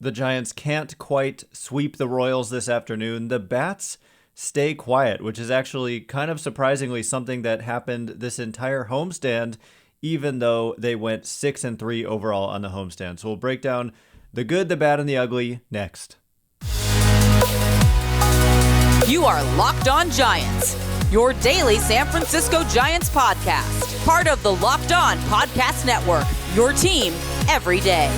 The Giants can't quite sweep the Royals this afternoon. The Bats stay quiet, which is actually kind of surprisingly something that happened this entire homestand, even though they went 6-3 overall on the homestand. So we'll break down the good, the bad, and the ugly next. You are Locked On Giants, your daily San Francisco Giants podcast. Part of the Locked On Podcast Network, your team every day.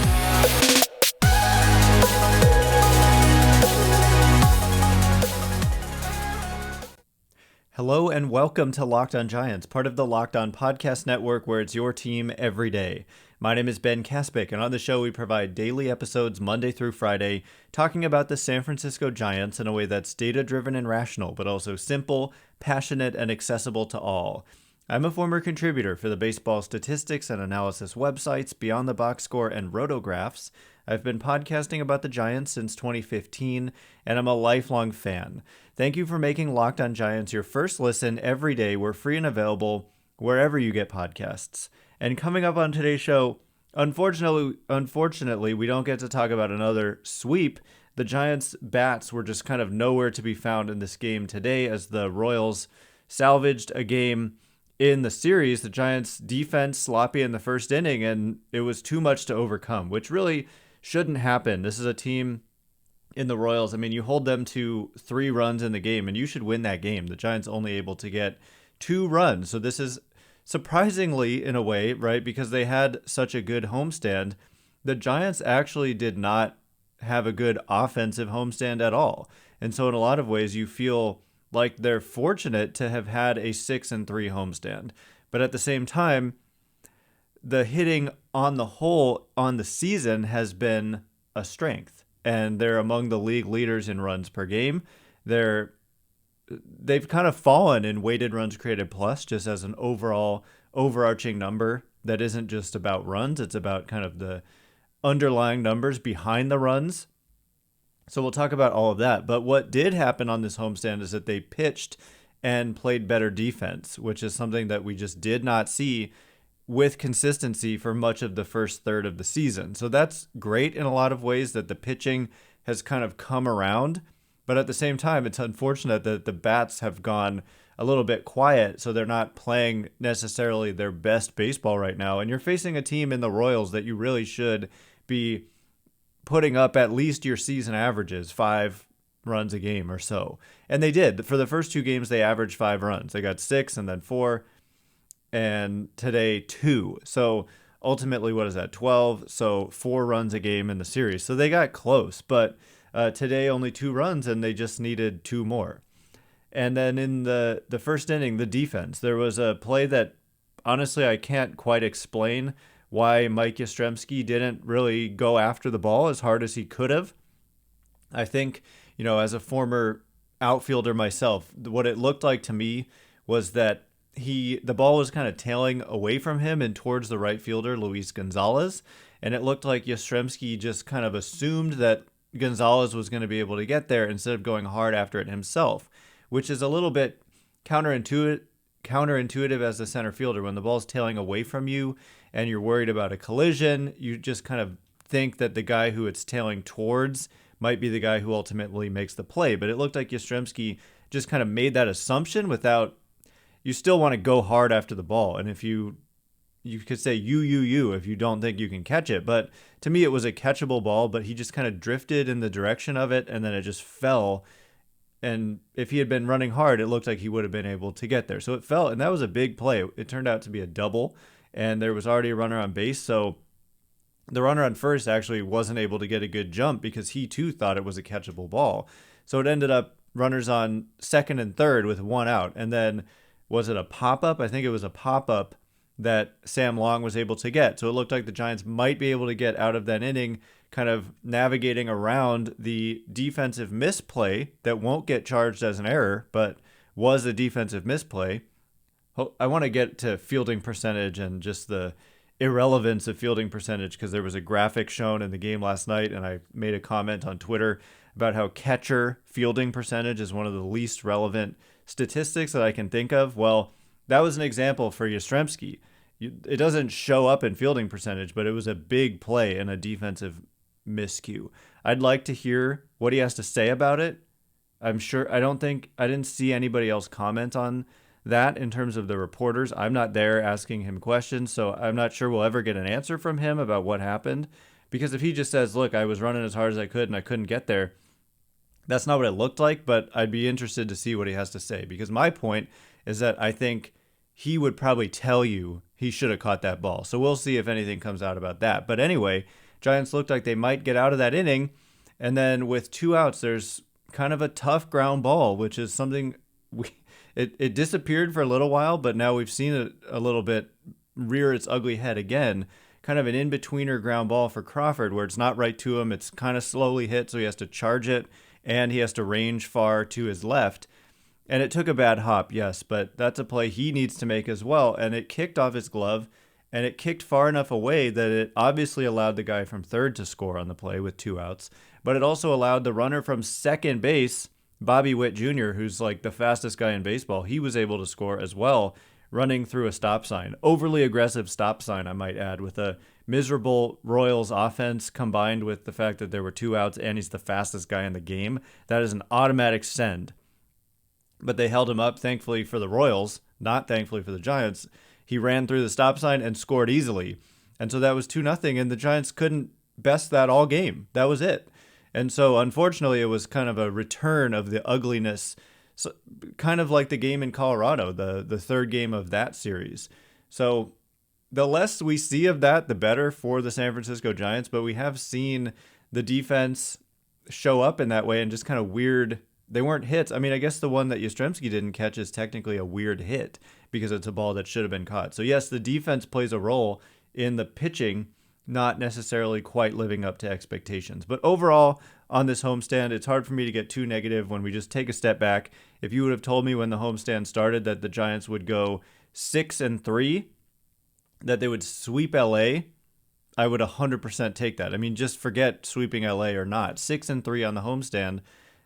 Hello and welcome to Locked On Giants, part of the Locked On Podcast Network, where it's your team every day. My name is Ben Kaspick, and on the show we provide daily episodes Monday through Friday, talking about the San Francisco Giants in a way that's data-driven and rational, but also simple, passionate, and accessible to all. I'm a former contributor for the baseball statistics and analysis websites Beyond the Box Score and Rotographs. I've been podcasting about the Giants since 2015, and I'm a lifelong fan. Thank you for making Locked On Giants your first listen every day. We're free and available wherever you get podcasts. And coming up on today's show, unfortunately, we don't get to talk about another sweep. The Giants' bats were just kind of nowhere to be found in this game today as the Royals salvaged a game in the series. The Giants' defense sloppy in the first inning, and it was too much to overcome, which really shouldn't happen. This is a team in the Royals. I mean, you hold them to 3 runs in the game, and you should win that game. The Giants only able to get 2 runs. So this is surprisingly, in a way, right, because they had such a good homestand, the Giants actually did not have a good offensive homestand at all. And so in a lot of ways, you feel like they're fortunate to have had a 6-3 homestand. But at the same time, the hitting on the whole on the season has been a strength, and they're among the league leaders in runs per game. They've kind of fallen in weighted runs created plus, just as an overall overarching number that isn't just about runs. It's about kind of the underlying numbers behind the runs. So we'll talk about all of that. But what did happen on this homestand is that they pitched and played better defense, which is something that we just did not see with consistency for much of the first third of the season. So that's great in a lot of ways that the pitching has kind of come around. But at the same time, it's unfortunate that the bats have gone a little bit quiet, so they're not playing necessarily their best baseball right now. And you're facing a team in the Royals that you really should be putting up at least your season averages, 5 runs a game or so. And they did. For the first 2 games, they averaged 5 runs. They got 6 and then 4, and today 2. So ultimately, what is that, 12? So 4 runs a game in the series. So they got close, but today only 2 runs, and they just needed 2 more. And then in the first inning, the defense, there was a play that honestly I can't quite explain why Mike Yastrzemski didn't really go after the ball as hard as he could have. I think, as a former outfielder myself, what it looked like to me was that the ball was kind of tailing away from him and towards the right fielder, Luis Gonzalez. And it looked like Yastrzemski just kind of assumed that Gonzalez was going to be able to get there instead of going hard after it himself, which is a little bit counterintuitive as a center fielder. When the ball's tailing away from you and you're worried about a collision, you just kind of think that the guy who it's tailing towards might be the guy who ultimately makes the play. But it looked like Yastrzemski just kind of made that assumption without. You still want to go hard after the ball, and if you could say you if you don't think you can catch it. But to me, it was a catchable ball, but he just kind of drifted in the direction of it, and then it just fell. And if he had been running hard, it looked like he would have been able to get there. So it fell, and that was a big play. It turned out to be a double, and there was already a runner on base. So the runner on first actually wasn't able to get a good jump because he too thought it was a catchable ball. So it ended up runners on second and third with 1 out. And then was it a pop-up? I think it was a pop-up that Sam Long was able to get. So it looked like the Giants might be able to get out of that inning, kind of navigating around the defensive misplay that won't get charged as an error, but was a defensive misplay. I want to get to fielding percentage and just the irrelevance of fielding percentage, because there was a graphic shown in the game last night, and I made a comment on Twitter about how catcher fielding percentage is one of the least relevant statistics that I can think of. Well, that was an example for Yastrzemski. It doesn't show up in fielding percentage, but it was a big play and a defensive miscue. I'd like to hear what he has to say about it. I didn't see anybody else comment on that in terms of the reporters. I'm not there asking him questions, so I'm not sure we'll ever get an answer from him about what happened. Because if he just says, look, I was running as hard as I could and I couldn't get there, that's not what it looked like, but I'd be interested to see what he has to say. Because my point is that I think he would probably tell you he should have caught that ball. So we'll see if anything comes out about that. But anyway, Giants looked like they might get out of that inning. And then with 2 outs, there's kind of a tough ground ball, which is something it disappeared for a little while, but now we've seen it a little bit rear its ugly head again. Kind of an in-betweener ground ball for Crawford where it's not right to him. It's kind of slowly hit, so he has to charge it, and he has to range far to his left. And it took a bad hop, yes, but that's a play he needs to make as well. And it kicked off his glove, and it kicked far enough away that it obviously allowed the guy from third to score on the play with 2 outs. But it also allowed the runner from second base, Bobby Witt Jr., who's like the fastest guy in baseball, he was able to score as well, running through a stop sign. Overly aggressive stop sign, I might add, with a miserable Royals offense combined with the fact that there were 2 outs and he's the fastest guy in the game. That is an automatic send. But they held him up, thankfully for the Royals, not thankfully for the Giants. He ran through the stop sign and scored easily. And so that was 2-0, and the Giants couldn't best that all game. That was it. And so, unfortunately, it was kind of a return of the ugliness, so, kind of like the game in Colorado, the third game of that series. So the less we see of that, the better for the San Francisco Giants. But we have seen the defense show up in that way and just kind of weird. They weren't hits. I mean, I guess the one that Yastrzemski didn't catch is technically a weird hit because it's a ball that should have been caught. So, yes, the defense plays a role in the pitching, not necessarily quite living up to expectations. But overall, on this homestand, it's hard for me to get too negative when we just take a step back. If you would have told me when the homestand started that the Giants would go 6-3, that they would sweep LA, I would 100% take that. I mean, just forget sweeping LA or not. 6-3 on the homestand,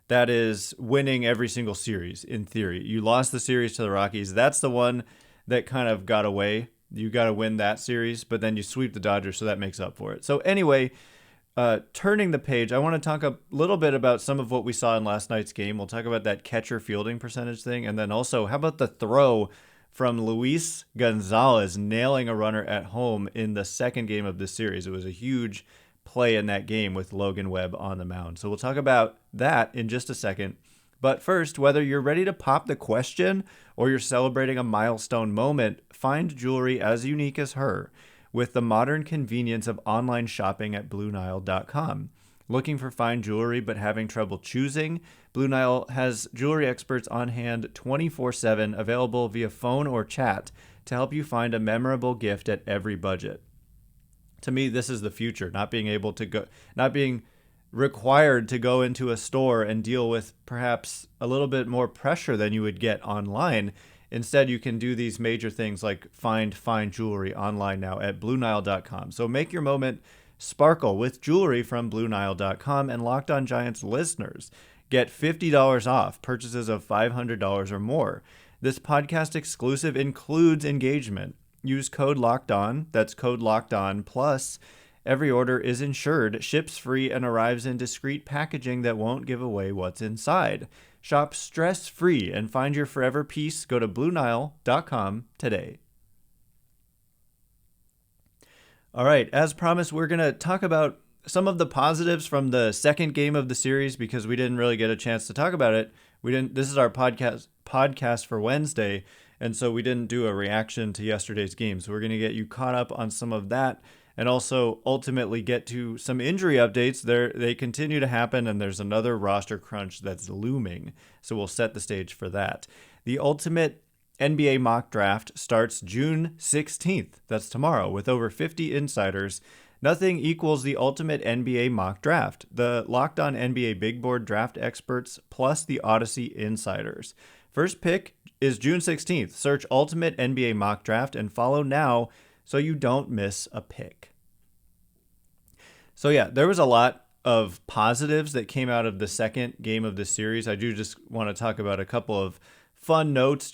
that is winning every single series in theory. You lost the series to the Rockies. That's the one that kind of got away. You got to win that series, but then you sweep the Dodgers, so that makes up for it. So anyway, turning the page, I want to talk a little bit about some of what we saw in last night's game. We'll talk about that catcher fielding percentage thing, and then also, how about the throw from Luis Gonzalez nailing a runner at home in the second game of this series? It was a huge play in that game with Logan Webb on the mound. So we'll talk about that in just a second. But first, whether you're ready to pop the question or you're celebrating a milestone moment, find jewelry as unique as her with the modern convenience of online shopping at BlueNile.com. Looking for fine jewelry but having trouble choosing? Blue Nile has jewelry experts on hand 24/7, available via phone or chat to help you find a memorable gift at every budget. To me, this is the future, not being required to go into a store and deal with perhaps a little bit more pressure than you would get online. Instead, you can do these major things like find fine jewelry online now at BlueNile.com. So make your moment sparkle with jewelry from BlueNile.com, and Locked On Giants listeners get $50 off purchases of $500 or more. This podcast exclusive includes engagement. Use code LOCKEDON, that's code LOCKEDON, plus every order is insured, ships free, and arrives in discreet packaging that won't give away what's inside. Shop stress-free and find your forever peace. Go to BlueNile.com today. All right, as promised, we're going to talk about some of the positives from the second game of the series because we didn't really get a chance to talk about it. This is our podcast for Wednesday, and so we didn't do a reaction to yesterday's game. So we're going to get you caught up on some of that, and also ultimately get to some injury updates. They continue to happen, and there's another roster crunch that's looming. So we'll set the stage for that. The ultimate NBA mock draft starts June 16th. That's tomorrow, with over 50 insiders. Nothing equals the ultimate NBA mock draft. The Locked On NBA Big Board draft experts plus the Odyssey insiders. First pick is June 16th. Search Ultimate NBA Mock Draft and follow now so you don't miss a pick. So yeah, there was a lot of positives that came out of the second game of this series. I do just want to talk about a couple of fun notes.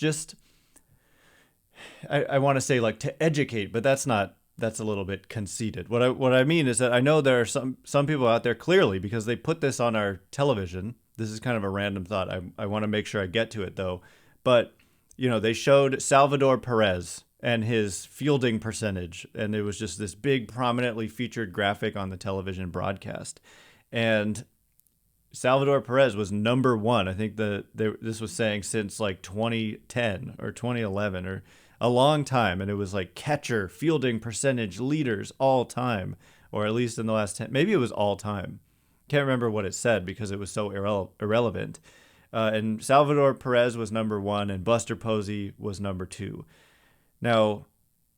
I want to say like to educate, but that's not that's a little bit conceited. What I mean is that I know there are some people out there clearly, because they put this on our television. This is kind of a random thought. I want to make sure I get to it though. But they showed Salvador Perez and his fielding percentage, and it was just this big prominently featured graphic on the television broadcast. And Salvador Perez was number one. I think this was saying since like 2010 or 2011 or a long time. And it was like catcher fielding percentage leaders all time, or at least in the last 10, maybe it was all time. Can't remember what it said because it was so irrelevant. And Salvador Perez was number one and Buster Posey was number two. Now,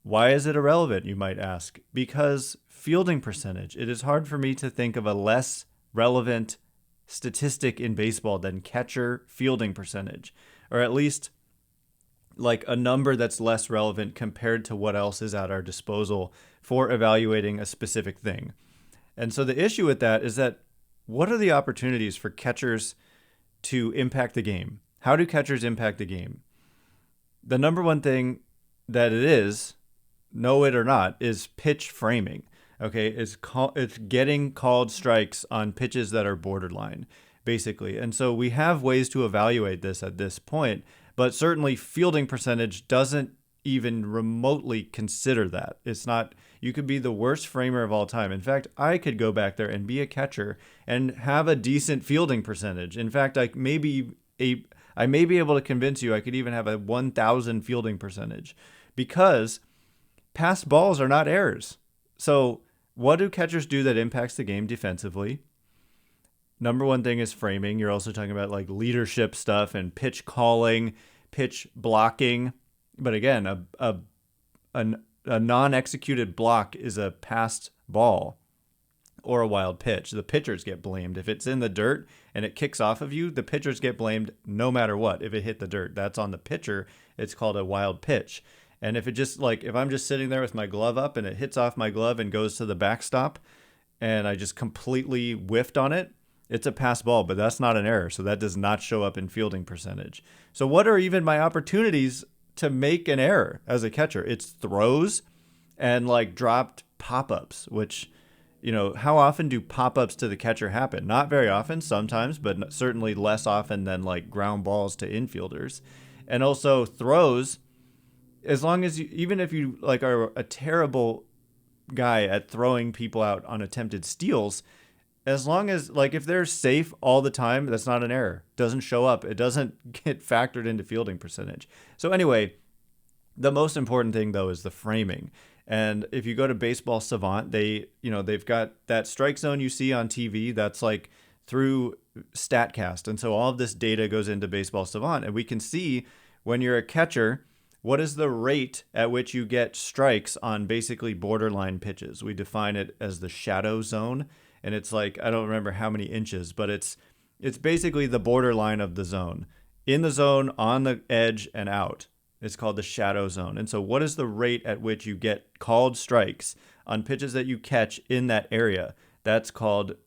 why is it irrelevant, you might ask? Because fielding percentage. It is hard for me to think of a less relevant statistic in baseball than catcher fielding percentage, or at least like a number that's less relevant compared to what else is at our disposal for evaluating a specific thing. And so the issue with that is that what are the opportunities for catchers to impact the game? How do catchers impact the game? The number one thing that it is, know it or not, is pitch framing. Okay, it's getting called strikes on pitches that are borderline, basically. And so we have ways to evaluate this at this point, but certainly fielding percentage doesn't even remotely consider that. It's not, you could be the worst framer of all time. In fact, I could go back there and be a catcher and have a decent fielding percentage. In fact, I may be able to convince you I could even have a 1,000 fielding percentage, because passed balls are not errors. So what do catchers do that impacts the game defensively? Number one thing is framing. You're also talking about like leadership stuff and pitch calling, pitch blocking. But again, a non-executed block is a passed ball or a wild pitch. The pitchers get blamed. If it's in the dirt and it kicks off of you, the pitchers get blamed no matter what. If it hit the dirt, that's on the pitcher. It's called a wild pitch. And if it just like, if I'm just sitting there with my glove up and it hits off my glove and goes to the backstop and I just completely whiffed on it, it's a pass ball, but that's not an error. So that does not show up in fielding percentage. So what are even my opportunities to make an error as a catcher? It's throws and like dropped pop-ups, which, how often do pop-ups to the catcher happen? Not very often, sometimes, but certainly less often than like ground balls to infielders. And also throws, as long as even if you like are a terrible guy at throwing people out on attempted steals, as long as like if they're safe all the time, that's not an error. Doesn't show up. It doesn't get factored into fielding percentage. So anyway, the most important thing though is the framing. And if you go to Baseball Savant, they've got that strike zone you see on TV. That's like through StatCast, and so all of this data goes into Baseball Savant, and we can see when you're a catcher, what is the rate at which you get strikes on basically borderline pitches? We define it as the shadow zone, and it's like, I don't remember how many inches, but it's basically the borderline of the zone. In the zone, on the edge, and out. It's called the shadow zone. And so what is the rate at which you get called strikes on pitches that you catch in that area? That's called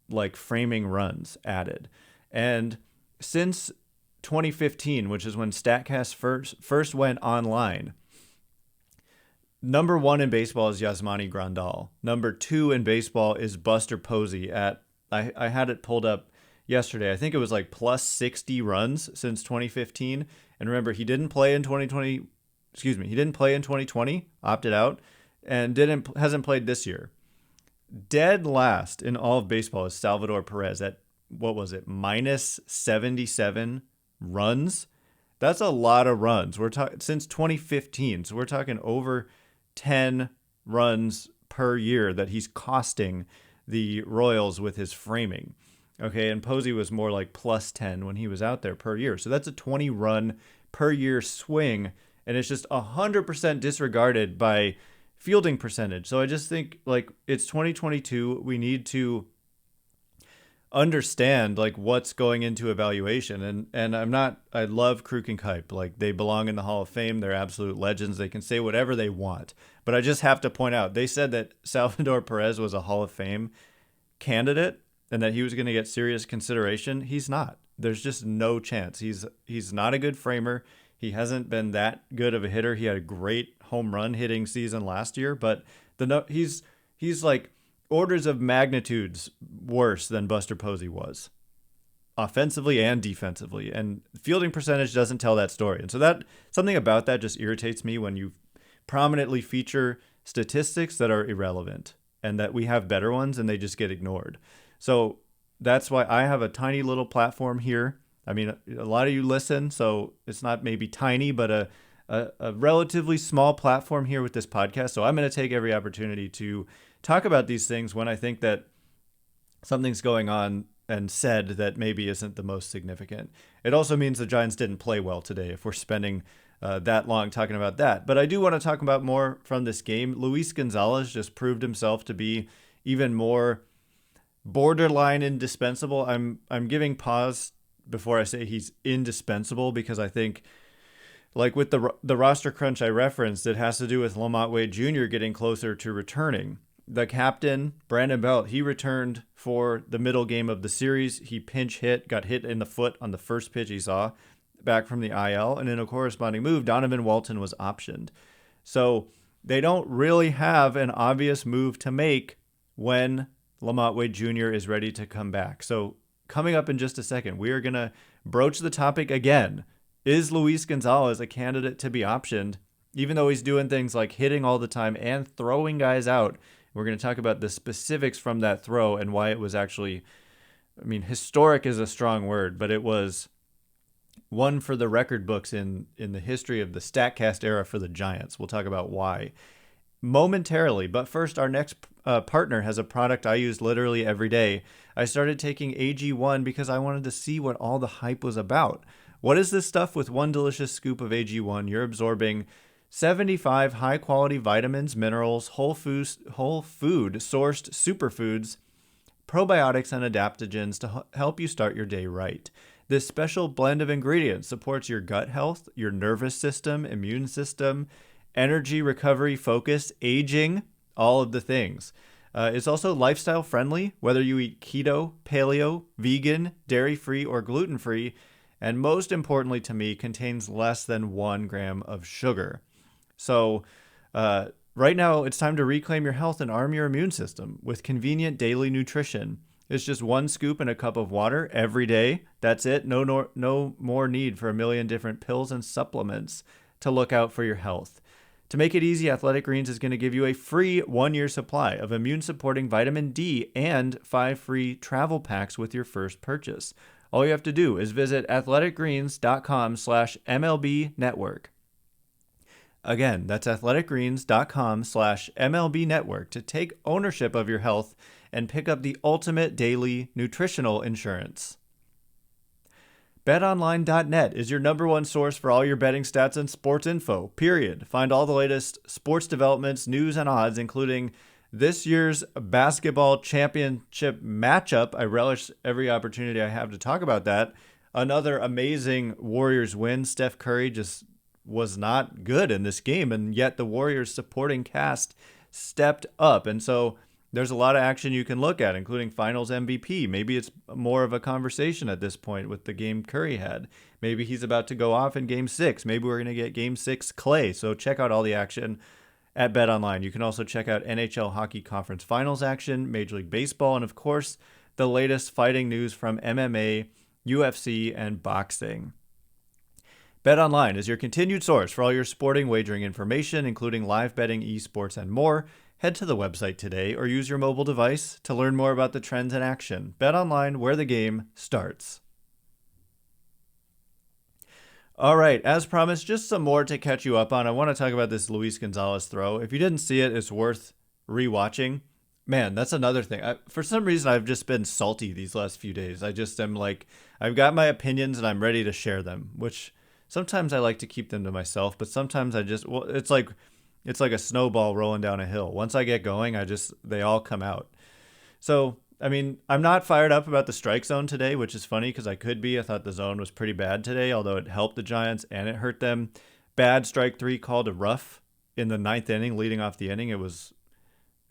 like framing runs added. And since 2015, which is when StatCast first went online, number one in baseball is Yasmani Grandal. Number two in baseball is Buster Posey at, I had it pulled up yesterday. I think it was like plus 60 runs since 2015. And remember, he didn't play in 2020. He didn't play in 2020, opted out, and hasn't played this year. Dead last in all of baseball is Salvador Perez at, what was it, minus 77 runs. That's a lot of runs. We're talking since 2015. So we're talking over 10 runs per year that he's costing the Royals with his framing. Okay, and Posey was more like plus 10 when he was out there per year. So that's a 20 run per year swing, and it's just 100% disregarded by fielding percentage. So I just think like it's 2022. We need to understand like what's going into evaluation. And I love Kruk and Kuip. Like they belong in the Hall of Fame. They're absolute legends. They can say whatever they want. But I just have to point out, they said that Salvador Perez was a Hall of Fame candidate and that he was going to get serious consideration. He's not. There's just no chance. He's not a good framer. He hasn't been that good of a hitter. He had a great home run hitting season last year, but he's like orders of magnitudes worse than Buster Posey was, offensively and defensively. And fielding percentage doesn't tell that story. And so that something about that just irritates me when you prominently feature statistics that are irrelevant and that we have better ones and they just get ignored. So that's why I have a tiny little platform here. I mean, a lot of you listen, so it's not maybe tiny, but a relatively small platform here with this podcast. So I'm going to take every opportunity to talk about these things when I think that something's going on and said that maybe isn't the most significant. It also means the Giants didn't play well today if we're spending that long talking about that. But I do want to talk about more from this game. Luis Gonzalez just proved himself to be even more borderline indispensable. I'm giving pause before I say he's indispensable because I think, like with the roster crunch I referenced, it has to do with Lamont Wade Jr. getting closer to returning. The captain, Brandon Belt, he returned for the middle game of the series. He pinch hit, got hit in the foot on the first pitch he saw back from the IL. And in a corresponding move, Donovan Walton was optioned. So they don't really have an obvious move to make when Lamont Wade Jr. is ready to come back. So coming up in just a second, we are going to broach the topic again. Is Luis Gonzalez a candidate to be optioned, even though he's doing things like hitting all the time and throwing guys out? We're going to talk about the specifics from that throw and why it was actually, I mean, historic is a strong word, but it was one for the record books in the history of the StatCast era for the Giants. We'll talk about why momentarily. But first, our next partner has a product I use literally every day. I started taking AG1 because I wanted to see what all the hype was about. What is this stuff? With one delicious scoop of AG1, you're absorbing 75 high-quality vitamins, minerals, whole food sourced superfoods, probiotics, and adaptogens to help you start your day right. This special blend of ingredients supports your gut health, your nervous system, immune system, energy, recovery, focus, aging, all of the things. It's also lifestyle friendly, whether you eat keto, paleo, vegan, dairy-free, or gluten-free, and most importantly to me, contains less than 1 gram of sugar. So right now, it's time to reclaim your health and arm your immune system with convenient daily nutrition. It's just 1 scoop in a cup of water every day. That's it. No more need for a million different pills and supplements to look out for your health. To make it easy, Athletic Greens is going to give you a free 1-year supply of immune-supporting vitamin D and 5 free travel packs with your first purchase. All you have to do is visit athleticgreens.com/MLB network. Again, that's athleticgreens.com/MLB network to take ownership of your health and pick up the ultimate daily nutritional insurance. BetOnline.net is your #1 source for all your betting stats and sports info, period. Find all the latest sports developments, news, and odds, including this year's basketball championship matchup. I relish every opportunity I have to talk about that. Another amazing Warriors win. Steph Curry just was not good in this game, and yet the Warriors supporting cast stepped up. And so there's a lot of action you can look at, including finals MVP. Maybe it's more of a conversation at this point with the game Curry had. Maybe he's about to go off in game 6. Maybe we're going to get game 6 Clay. So check out all the action at BetOnline. You can also check out NHL Hockey Conference Finals action, Major League Baseball, and of course, the latest fighting news from MMA, UFC, and boxing. BetOnline is your continued source for all your sporting wagering information, including live betting, esports, and more. Head to the website today or use your mobile device to learn more about the trends in action. BetOnline, where the game starts. All right, as promised, just some more to catch you up on. I want to talk about this Luis Gonzalez throw. If you didn't see it, it's worth rewatching. Man, that's another thing. For some reason, I've just been salty these last few days. I just am like, I've got my opinions and I'm ready to share them, which sometimes I like to keep them to myself, but sometimes it's like a snowball rolling down a hill. Once I get going, they all come out. So, I mean, I'm not fired up about the strike zone today, which is funny because I could be. I thought the zone was pretty bad today, although it helped the Giants and it hurt them. Bad strike 3 called a rough in the 9th inning, leading off the inning. It was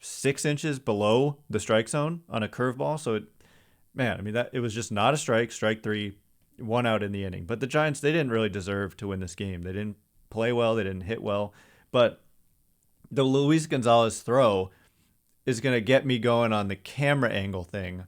6 inches below the strike zone on a curveball. So, it was just not a strike. Strike 3, 1 out in the inning. But the Giants, they didn't really deserve to win this game. They didn't play well. They didn't hit well. But the Luis Gonzalez throw is going to get me going on the camera angle thing.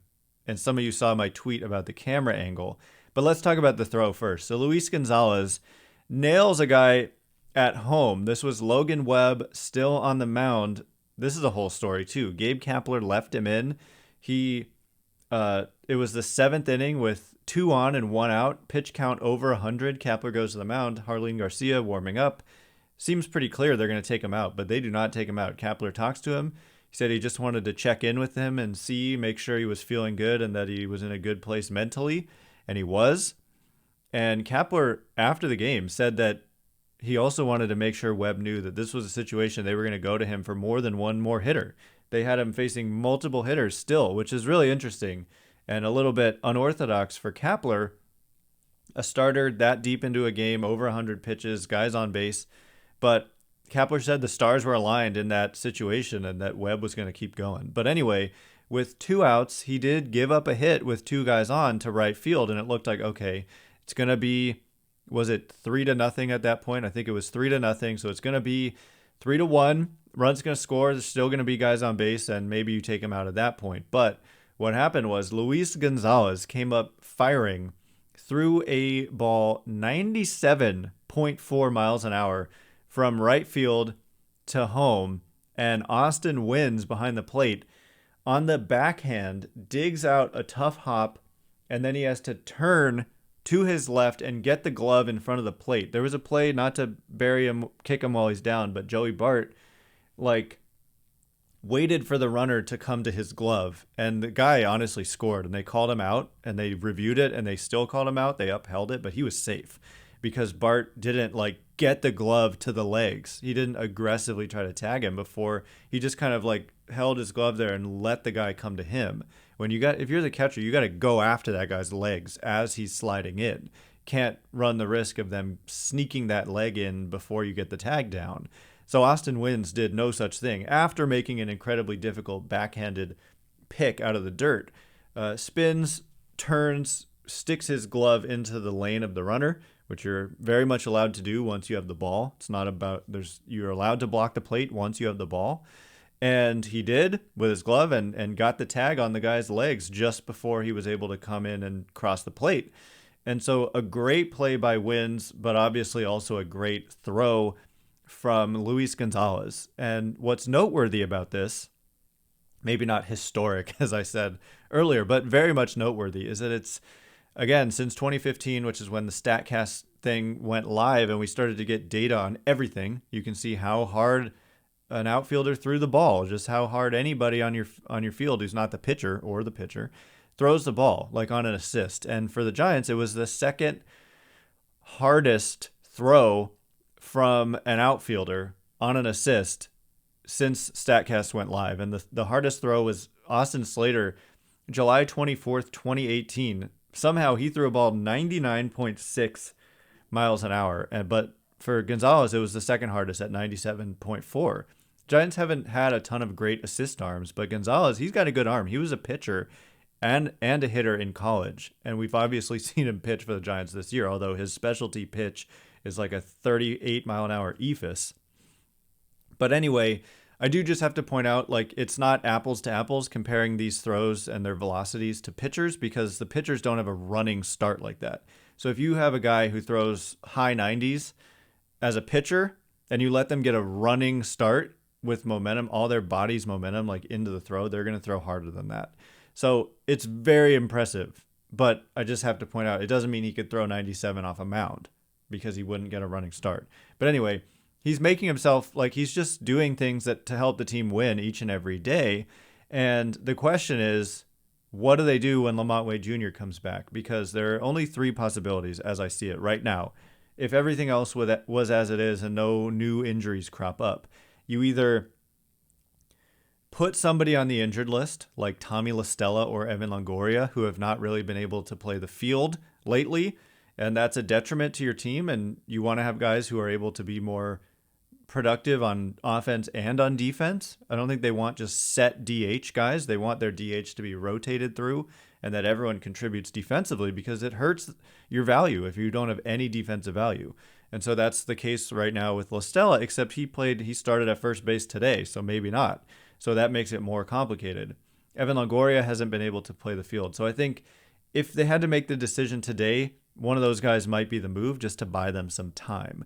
And some of you saw my tweet about the camera angle. But let's talk about the throw first. So Luis Gonzalez nails a guy at home. This was Logan Webb still on the mound. This is a whole story too. Gabe Kapler left him in. It was the seventh inning with 2 on and 1 out. Pitch count over 100. Kapler goes to the mound. Harleen Garcia warming up. Seems pretty clear they're going to take him out, but they do not take him out. Kapler talks to him. He said he just wanted to check in with him and make sure he was feeling good and that he was in a good place mentally, and he was. And Kapler, after the game, said that he also wanted to make sure Webb knew that this was a situation they were going to go to him for more than one more hitter. They had him facing multiple hitters still, which is really interesting and a little bit unorthodox for Kapler, a starter that deep into a game, over 100 pitches, guys on base. But Kapler said the stars were aligned in that situation and that Webb was going to keep going. But anyway, with 2 outs, he did give up a hit with 2 guys on to right field, and it looked like, okay, it's going to be, was it 3-0 at that point? I think it was 3-0. So it's going to be 3-1. Run's going to score. There's still going to be guys on base, and maybe you take him out at that point. But what happened was Luis Gonzalez came up firing, threw a ball 97.4 miles an hour from right field to home, and Austin Wins behind the plate on the backhand digs out a tough hop, and then he has to turn to his left and get the glove in front of the plate. There was a play, not to bury him, kick him while he's down, but Joey Bart waited for the runner to come to his glove, and the guy honestly scored, and they called him out, and they reviewed it, and they still called him out. They upheld it, but he was safe because Bart didn't get the glove to the legs. He didn't aggressively try to tag him before. He just kind of held his glove there and let the guy come to him. If you're the catcher, you got to go after that guy's legs as he's sliding in. Can't run the risk of them sneaking that leg in before you get the tag down. So Austin Wins did no such thing after making an incredibly difficult backhanded pick out of the dirt. Spins, turns, sticks his glove into the lane of the runner, which you're very much allowed to do once you have the ball. It's not about you're allowed to block the plate once you have the ball. And he did with his glove and got the tag on the guy's legs just before he was able to come in and cross the plate. And so a great play by Wins, but obviously also a great throw from Luis Gonzalez. And what's noteworthy about this, maybe not historic, as I said earlier, but very much noteworthy, is that it's, again, since 2015, which is when the StatCast thing went live and we started to get data on everything, you can see how hard an outfielder threw the ball, just how hard anybody on your field who's not the pitcher or the pitcher throws the ball, on an assist. And for the Giants, it was the second hardest throw from an outfielder on an assist since StatCast went live. And the hardest throw was Austin Slater, July 24th, 2018. Somehow he threw a ball 99.6 miles an hour. But for Gonzalez, it was the second hardest at 97.4. Giants haven't had a ton of great assist arms, but Gonzalez, he's got a good arm. He was a pitcher and a hitter in college, and we've obviously seen him pitch for the Giants this year, although his specialty pitch is a 38-mile-an-hour eephus. But anyway, I do just have to point out, it's not apples to apples comparing these throws and their velocities to pitchers, because the pitchers don't have a running start like that. So if you have a guy who throws high 90s as a pitcher and you let them get a running start with momentum, all their body's momentum, into the throw, they're going to throw harder than that. So it's very impressive, but I just have to point out, it doesn't mean he could throw 97 off a mound because he wouldn't get a running start. But anyway, he's making himself, he's just doing things to help the team win each and every day. And the question is, what do they do when Lamont Wade Jr. comes back? Because there are only 3 possibilities as I see it right now. If everything else was as it is and no new injuries crop up, you either put somebody on the injured list like Tommy LaStella or Evan Longoria, who have not really been able to play the field lately, and that's a detriment to your team, and you want to have guys who are able to be more productive on offense and on defense. I don't think they want just set DH guys. They want their DH to be rotated through and that everyone contributes defensively, because it hurts your value if you don't have any defensive value. And so that's the case right now with La Stella, except he started at first base today, so maybe not. So that makes it more complicated. Evan Longoria hasn't been able to play the field. So I think if they had to make the decision today, one of those guys might be the move, just to buy them some time.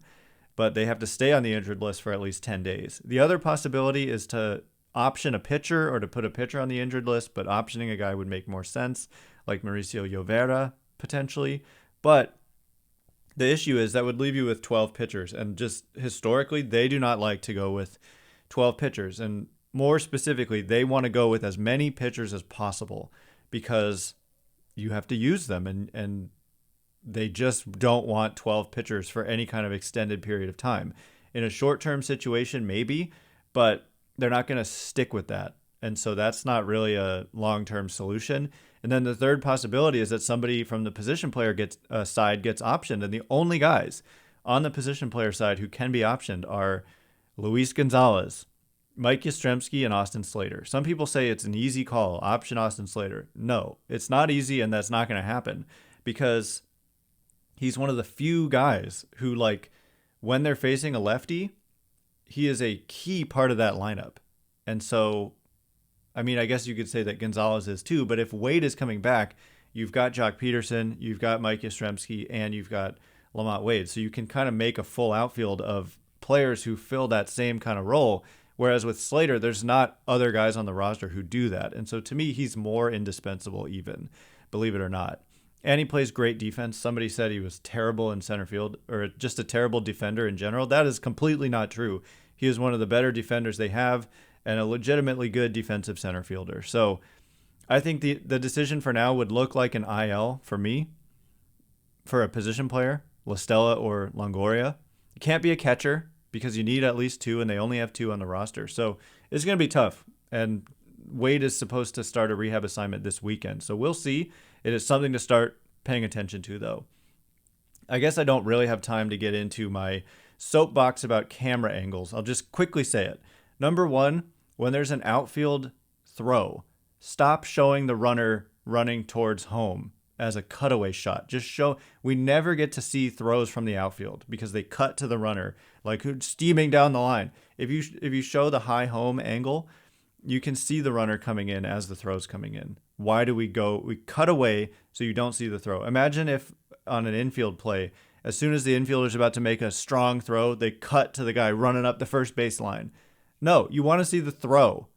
But they have to stay on the injured list for at least 10 days. The other possibility is to option a pitcher or to put a pitcher on the injured list, but optioning a guy would make more sense, like Mauricio Llovera potentially. But the issue is that would leave you with 12 pitchers. And just historically, they do not like to go with 12 pitchers. And more specifically, they want to go with as many pitchers as possible because you have to use them. And they just don't want 12 pitchers for any kind of extended period of time. In a short-term situation, maybe, but they're not going to stick with that. And so that's not really a long-term solution. And then the third possibility is that somebody from the position player side gets optioned. And the only guys on the position player side who can be optioned are Luis Gonzalez, Mike Yastrzemski, and Austin Slater. Some people say it's an easy call, option Austin Slater. No, it's not easy, and that's not going to happen because he's one of the few guys who, like, when they're facing a lefty, he is a key part of that lineup. And so, I mean, I guess you could say that Gonzalez is too, but if Wade is coming back, you've got Jock Peterson, you've got Mike Yastrzemski, and you've got Lamont Wade. So you can kind of make a full outfield of players who fill that same kind of role. Whereas with Slater, there's not other guys on the roster who do that. And so to me, he's more indispensable even, believe it or not. And he plays great defense. Somebody said he was terrible in center field or just a terrible defender in general. That is completely not true. He is one of the better defenders they have and a legitimately good defensive center fielder. So I think the decision for now would look like an IL for me for a position player, La Stella or Longoria. It can't be a catcher because you need at least two, and they only have two on the roster. So it's going to be tough. And Wade is supposed to start a rehab assignment this weekend. So we'll see. It is something to start paying attention to, though. I guess I don't really have time to get into my soapbox about camera angles. I'll just quickly say it. Number one, when there's an outfield throw, stop showing the runner running towards home as a cutaway shot. Just show. We never get to see throws from the outfield because they cut to the runner, like who's steaming down the line. If you show the high home angle, you can see the runner coming in as the throw's coming in. Why do we cut away so you don't see the throw? Imagine if on an infield play, as soon as the infielder's about to make a strong throw, they cut to the guy running up the first baseline. No, you want to see the throw.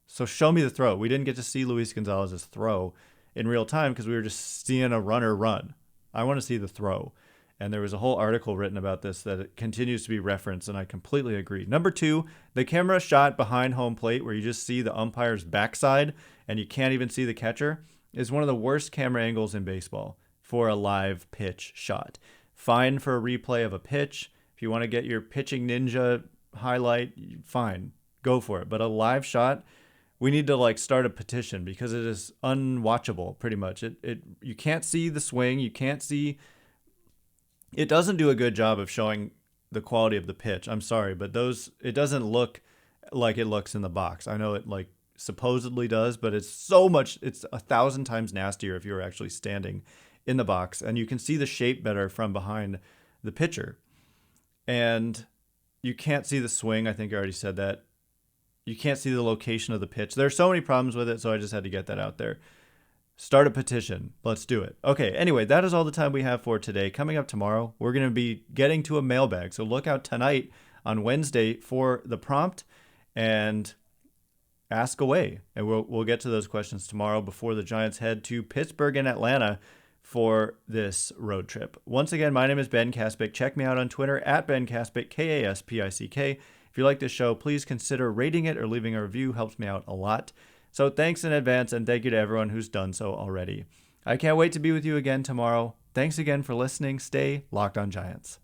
So show me the throw. We didn't get to see Luis Gonzalez's throw in real time because we were just seeing a runner run. I want to see the throw. And there was a whole article written about this that it continues to be referenced, and I completely agree. Number two, the camera shot behind home plate where you just see the umpire's backside and you can't even see the catcher is one of the worst camera angles in baseball for a live pitch shot. Fine for a replay of a pitch. If you want to get your pitching ninja highlight, fine, go for it. But a live shot, we need to start a petition because it is unwatchable pretty much. You can't see the swing, you can't see. It doesn't do a good job of showing the quality of the pitch. I'm sorry, but it doesn't look like it looks in the box. I know it supposedly does, but it's 1,000 times nastier if you're actually standing in the box and you can see the shape better from behind the pitcher. And you can't see the swing. I think I already said that. You can't see the location of the pitch. There are so many problems with it, so I just had to get that out there. Start a petition. Let's do it. Okay, anyway, that is all the time we have for today. Coming up tomorrow, we're going to be getting to a mailbag. So look out tonight on Wednesday for the prompt and ask away. And we'll get to those questions tomorrow before the Giants head to Pittsburgh and Atlanta for this road trip. Once again, my name is Ben Kaspick. Check me out on Twitter at Ben Kaspick, Kaspick. If you like this show, please consider rating it or leaving a review. Helps me out a lot. So thanks in advance, and thank you to everyone who's done so already. I can't wait to be with you again tomorrow. Thanks again for listening. Stay locked on Giants.